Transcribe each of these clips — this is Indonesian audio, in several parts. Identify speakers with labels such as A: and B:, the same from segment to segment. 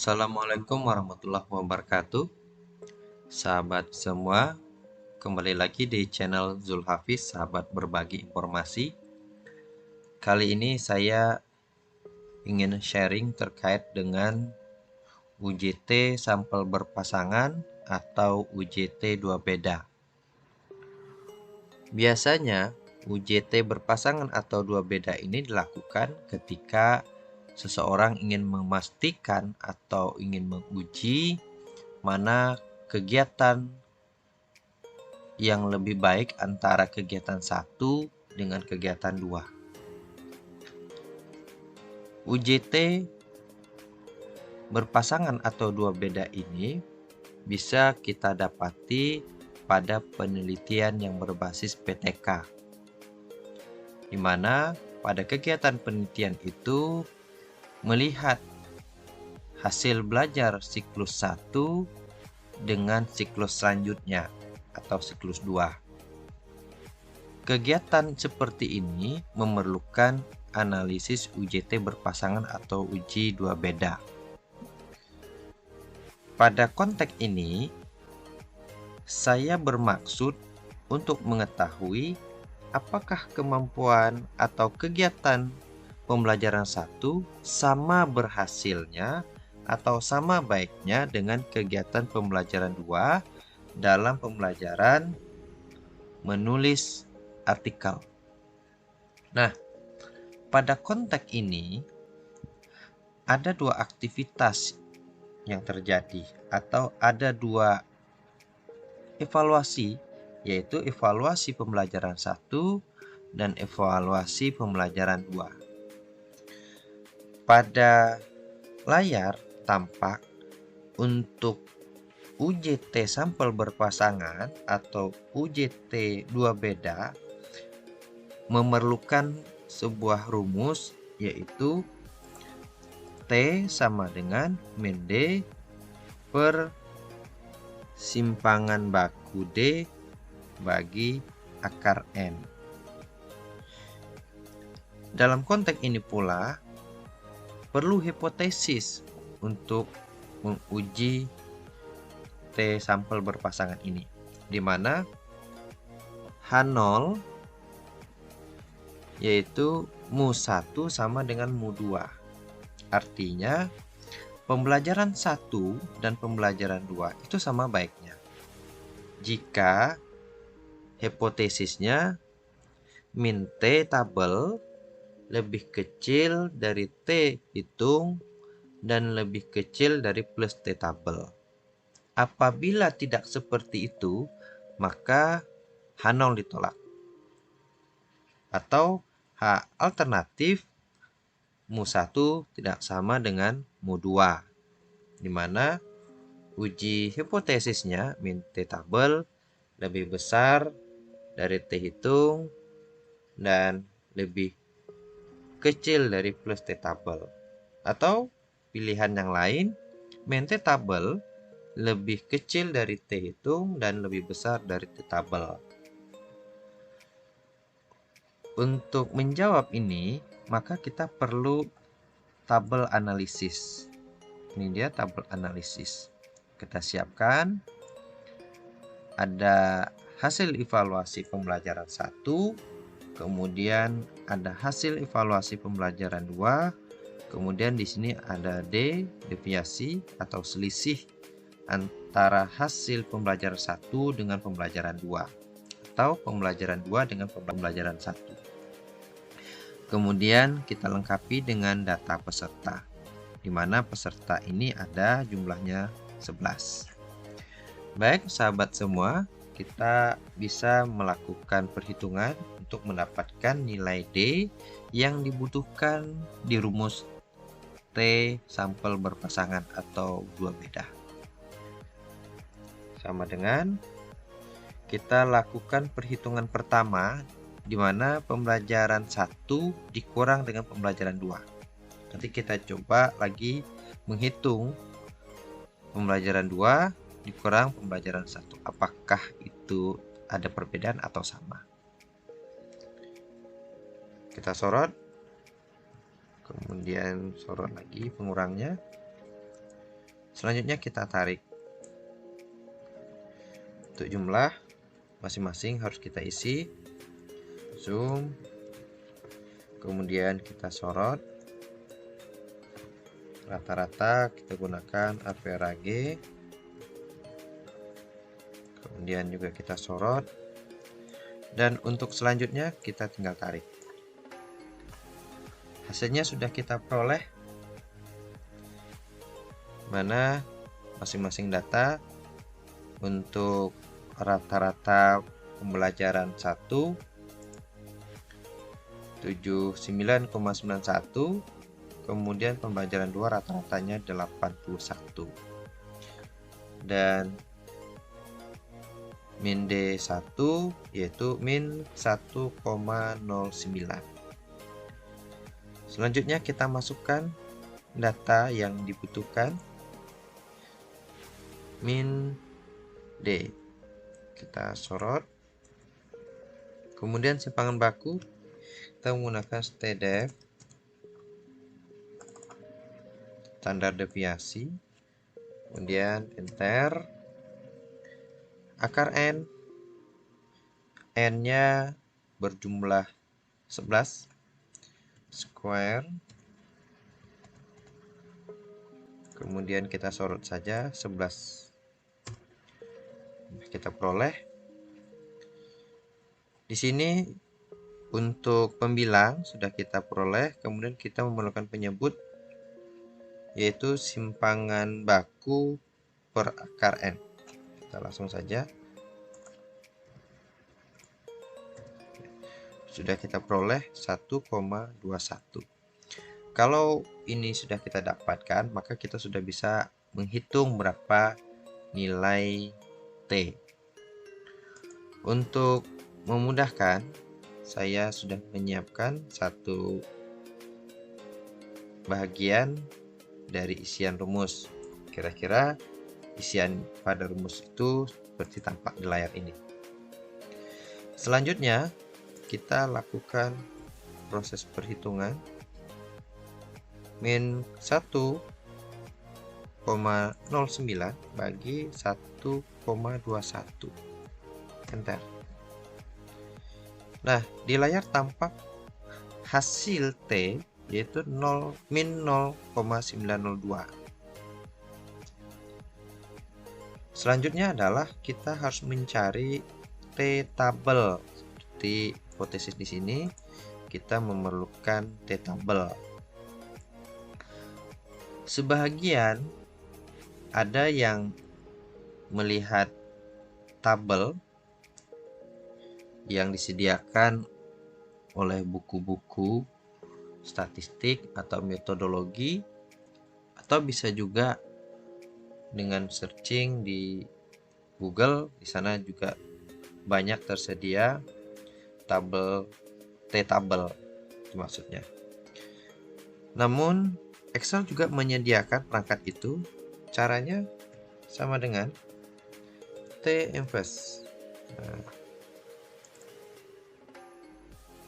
A: Assalamualaikum warahmatullahi wabarakatuh. Sahabat semua, kembali lagi di channel Zulhafiz, sahabat berbagi informasi. Kali ini saya ingin sharing terkait dengan UJT sampel berpasangan atau UJT dua beda. Biasanya UJT berpasangan atau dua beda ini dilakukan ketika seseorang ingin memastikan atau ingin menguji mana kegiatan yang lebih baik antara kegiatan satu dengan kegiatan dua. UJT berpasangan atau dua beda ini bisa kita dapati pada penelitian yang berbasis PTK, di mana pada kegiatan penelitian itu melihat hasil belajar siklus 1 dengan siklus selanjutnya atau siklus 2. Kegiatan seperti ini memerlukan analisis UJT berpasangan atau uji dua beda. Pada konteks ini, saya bermaksud untuk mengetahui apakah kemampuan atau kegiatan pembelajaran 1 sama berhasilnya atau sama baiknya dengan kegiatan pembelajaran 2 dalam pembelajaran menulis artikel. Nah, pada konteks ini ada dua aktivitas yang terjadi atau ada dua evaluasi, yaitu evaluasi pembelajaran 1 dan evaluasi pembelajaran 2. Pada layar tampak untuk UJT sampel berpasangan atau UJT dua beda memerlukan sebuah rumus, yaitu T sama dengan min D per simpangan baku D bagi akar N. Dalam konteks ini pula perlu hipotesis untuk menguji T sampel berpasangan ini, di mana H0 yaitu mu1 sama dengan mu2. Artinya pembelajaran 1 dan pembelajaran 2 itu sama baiknya jika hipotesisnya min T tabel lebih kecil dari T hitung dan lebih kecil dari plus T tabel. Apabila tidak seperti itu, maka H0 ditolak. Atau H alternatif mu1 tidak sama dengan mu2, di mana uji hipotesisnya min T tabel lebih besar dari T hitung dan lebih kecil dari plus T tabel. Atau pilihan yang lain, min T tabel lebih kecil dari T hitung dan lebih besar dari T tabel. Untuk menjawab ini, maka kita perlu tabel analisis. Ini dia tabel analisis. Kita siapkan. Ada hasil evaluasi pembelajaran 1, kemudian ada hasil evaluasi pembelajaran 2, kemudian di sini ada D, deviasi atau selisih antara hasil pembelajaran 1 dengan pembelajaran 2 atau pembelajaran 2 dengan pembelajaran 1. Kemudian kita lengkapi dengan data peserta, di mana peserta ini ada jumlahnya 11. Baik sahabat semua, kita bisa melakukan perhitungan untuk mendapatkan nilai D yang dibutuhkan di rumus T sampel berpasangan atau dua beda. Sama dengan kita lakukan perhitungan pertama, di mana pembelajaran 1 dikurang dengan pembelajaran 2. Nanti kita coba lagi menghitung pembelajaran 2 dikurang pembelajaran 1. Apakah itu ada perbedaan atau sama? Kita sorot, kemudian sorot lagi pengurangnya. Selanjutnya kita tarik. Untuk jumlah masing-masing harus kita isi. Zoom. Kemudian kita sorot. Rata-rata kita gunakan AVRAG. Kemudian juga kita sorot. Dan untuk selanjutnya kita tinggal tarik. Hasilnya sudah kita peroleh, mana masing-masing data untuk rata-rata pembelajaran 1 79,91, kemudian pembelajaran 2 rata-ratanya 81, dan min D1 yaitu min 1,09. Selanjutnya kita masukkan data yang dibutuhkan, min D. Kita sorot. Kemudian simpangan baku kita menggunakan stdef, standar deviasi. Kemudian enter. Akar N, N-nya berjumlah 11, square. Kemudian kita sorot saja 11. Kita peroleh. Di sini untuk pembilang sudah kita peroleh, kemudian kita memerlukan penyebut yaitu simpangan baku per akar N. Kita langsung saja. Sudah kita peroleh 1,21. Kalau ini sudah kita dapatkan, maka kita sudah bisa menghitung berapa nilai T. Untuk memudahkan, saya sudah menyiapkan satu bagian dari isian rumus. Kira-kira isian pada rumus itu seperti tampak di layar ini. Selanjutnya, kita lakukan proses perhitungan. Min 1,09 bagi 1,21. Enter. Nah, di layar tampak hasil T yaitu min 0,902. Selanjutnya adalah kita harus mencari T tabel. Seperti hipotesis di sini, kita memerlukan T tabel. Sebagian ada yang melihat tabel yang disediakan oleh buku-buku statistik atau metodologi, atau bisa juga dengan searching di Google. Di sana juga banyak tersedia tabel T-tabel itu maksudnya. Namun Excel juga menyediakan perangkat itu. Caranya sama dengan T-inverse. Nah,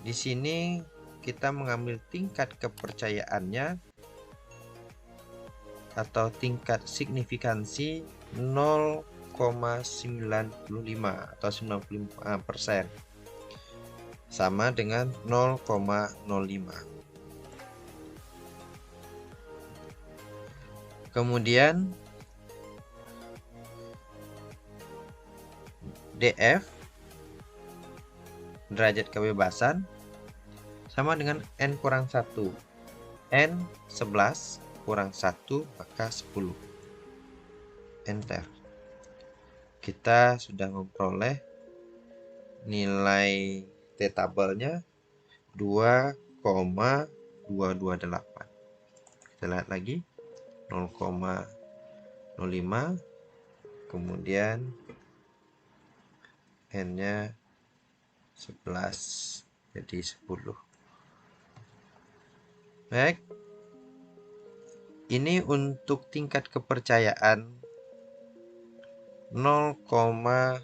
A: di sini kita mengambil tingkat kepercayaannya atau tingkat signifikansi 0,95 atau 95%, sama dengan 0,05. Kemudian DF, derajat kebebasan, sama dengan N kurang 1. N 11 kurang 1 maka 10. Enter. Kita sudah memperoleh nilai T-tabelnya 2,228. Kita lihat lagi. 0,05, kemudian N-nya 11, jadi 10. Baik, ini untuk tingkat kepercayaan 0,95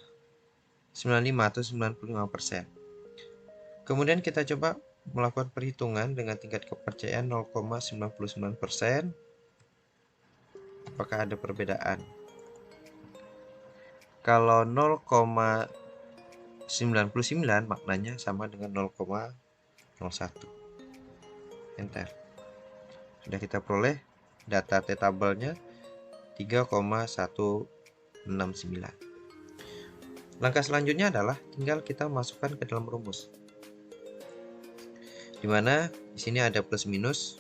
A: atau 95%. Kemudian kita coba melakukan perhitungan dengan tingkat kepercayaan 0,99%. apakah ada perbedaan. Kalau 0,99 maknanya sama dengan 0,01. Enter. Sudah kita peroleh data T-tabelnya 3,169. Langkah selanjutnya adalah tinggal kita masukkan ke dalam rumus. Dimana di sini ada plus minus.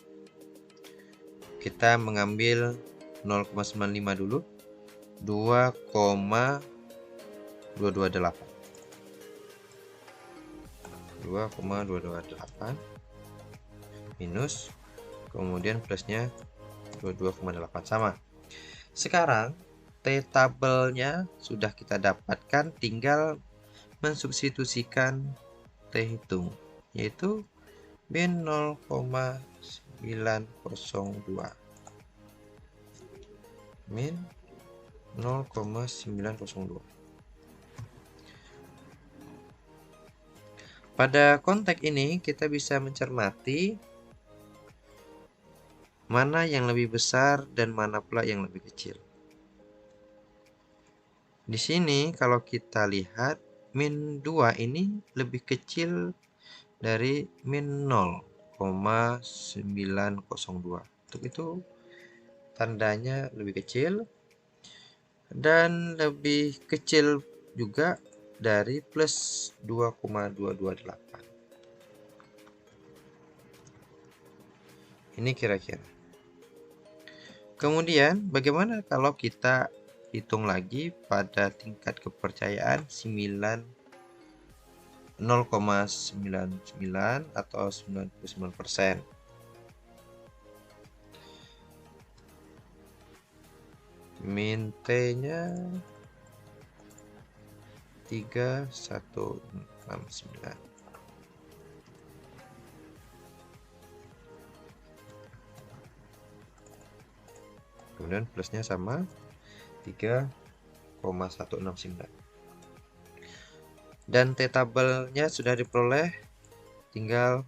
A: Kita mengambil 0,95 dulu. 2,228. 2,228 minus, kemudian plusnya 22,8 sama. Sekarang T-tabelnya sudah kita dapatkan, tinggal mensubstitusikan T hitung, yaitu min 0,902. Min 0,902. Pada konteks ini kita bisa mencermati mana yang lebih besar dan mana pula yang lebih kecil. Di sini kalau kita lihat min 2 ini lebih kecil dari min 0,902. Untuk itu tandanya lebih kecil dan lebih kecil juga dari plus 2,228. Ini kira-kira. Kemudian bagaimana kalau kita hitung lagi pada tingkat kepercayaan 0,99 atau 99%. Min T-nya 3169. Kemudian plusnya sama 3,169. Dan T-tabelnya sudah diperoleh, tinggal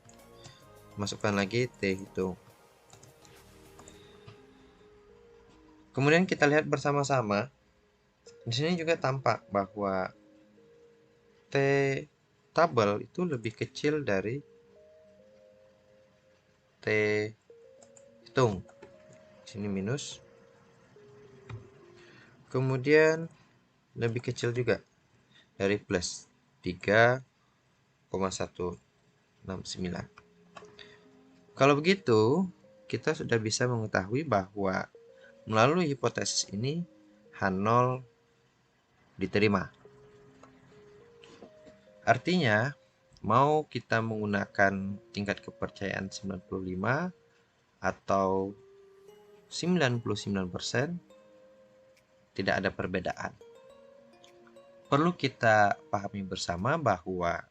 A: masukkan lagi T hitung. Kemudian kita lihat bersama-sama. Di sini juga tampak bahwa T-tabel itu lebih kecil dari T hitung. Di sini minus. Kemudian lebih kecil juga dari plus 3,169. Kalau begitu, kita sudah bisa mengetahui bahwa melalui hipotesis ini H0 diterima. Artinya, mau kita menggunakan tingkat kepercayaan 95 atau 99%, tidak ada perbedaan. Perlu kita pahami bersama bahwa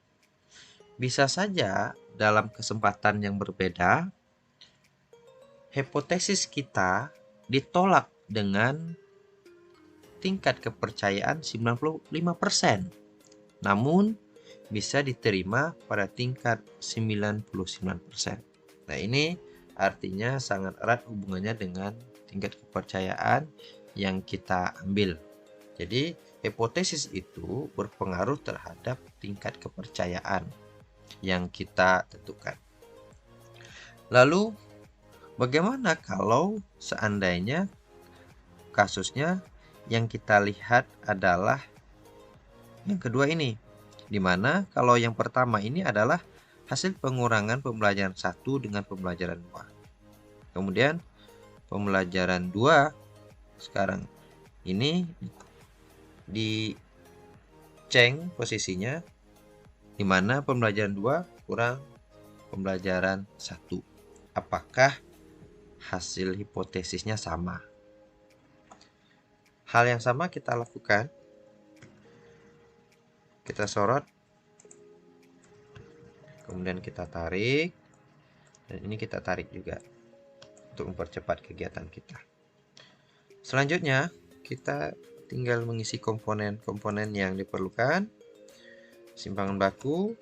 A: bisa saja dalam kesempatan yang berbeda, hipotesis kita ditolak dengan tingkat kepercayaan 95%. Namun, bisa diterima pada tingkat 99%. Nah, ini artinya sangat erat hubungannya dengan tingkat kepercayaan yang kita ambil. Jadi, hipotesis itu berpengaruh terhadap tingkat kepercayaan yang kita tentukan. Lalu, bagaimana kalau seandainya kasusnya yang kita lihat adalah yang kedua ini, di mana kalau yang pertama ini adalah hasil pengurangan pembelajaran 1 dengan pembelajaran 2. Kemudian pembelajaran 2 sekarang ini diceng posisinya, di mana pembelajaran 2 kurang pembelajaran 1. Apakah hasil hipotesisnya sama? Hal yang sama kita lakukan. Kita sorot, kemudian kita tarik, dan ini kita tarik juga untuk mempercepat kegiatan kita. Selanjutnya, kita tinggal mengisi komponen-komponen yang diperlukan. Simpangan baku,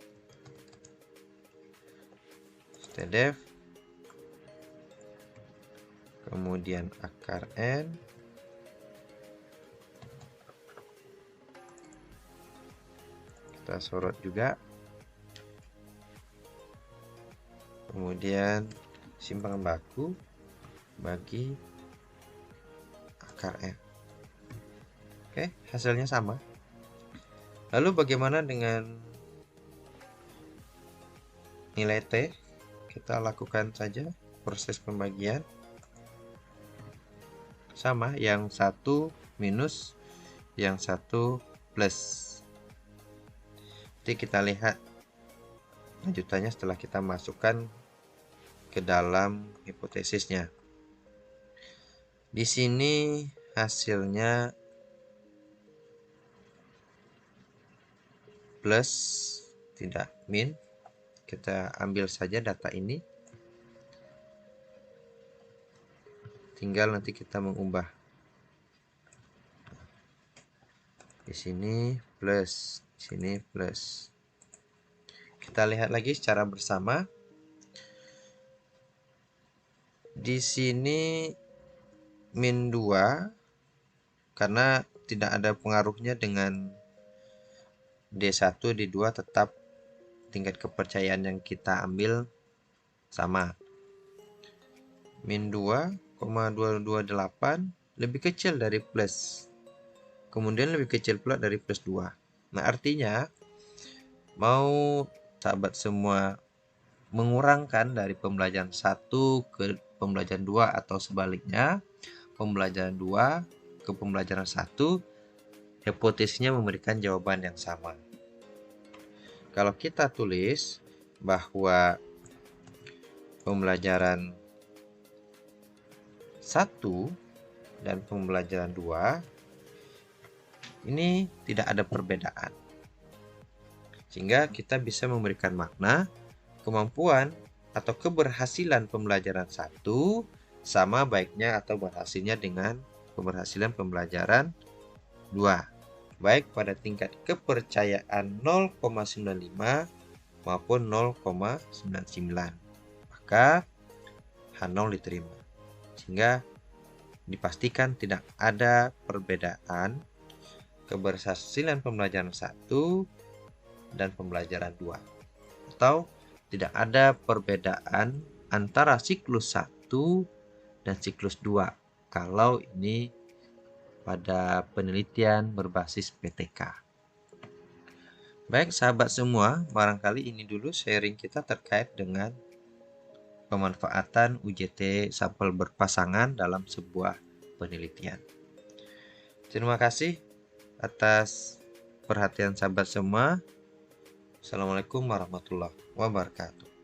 A: stdef, kemudian akar N, kita sorot juga. Kemudian simpangan baku bagi akar F. Oke, hasilnya sama. Lalu bagaimana dengan nilai T? Kita lakukan saja proses pembagian. Sama, yang satu minus, yang satu plus. Nanti kita lihat lanjutannya setelah kita masukkan ke dalam hipotesisnya. Di sini hasilnya plus, tidak min. Kita ambil saja data ini. Tinggal nanti kita mengubah. Di sini plus, di sini plus. Kita lihat lagi secara bersama. Di sini min 2 karena tidak ada pengaruhnya dengan D1, D2 tetap tingkat kepercayaan yang kita ambil sama. Min 2,228 lebih kecil dari plus. Kemudian lebih kecil pula dari plus 2. Nah, artinya mau sahabat semua mengurangkan dari pembelajaran 1 ke pembelajaran 2 atau sebaliknya, pembelajaran 2 ke pembelajaran 1, hipotesisnya memberikan jawaban yang sama. Kalau kita tulis bahwa pembelajaran 1 dan pembelajaran 2 ini tidak ada perbedaan. Sehingga kita bisa memberikan makna kemampuan atau keberhasilan pembelajaran 1 sama baiknya atau berhasilnya dengan keberhasilan pembelajaran 2. Baik pada tingkat kepercayaan 0,95 maupun 0,99. Maka H0 diterima. Sehingga dipastikan tidak ada perbedaan keberhasilan pembelajaran 1 dan pembelajaran 2. Atau tidak ada perbedaan antara siklus 1 dan siklus 2 kalau ini pada penelitian berbasis PTK. Baik sahabat semua, barangkali ini dulu sharing kita terkait dengan pemanfaatan UJT sampel berpasangan dalam sebuah penelitian. Terima kasih atas perhatian sahabat semua. Assalamualaikum warahmatullahi wabarakatuh.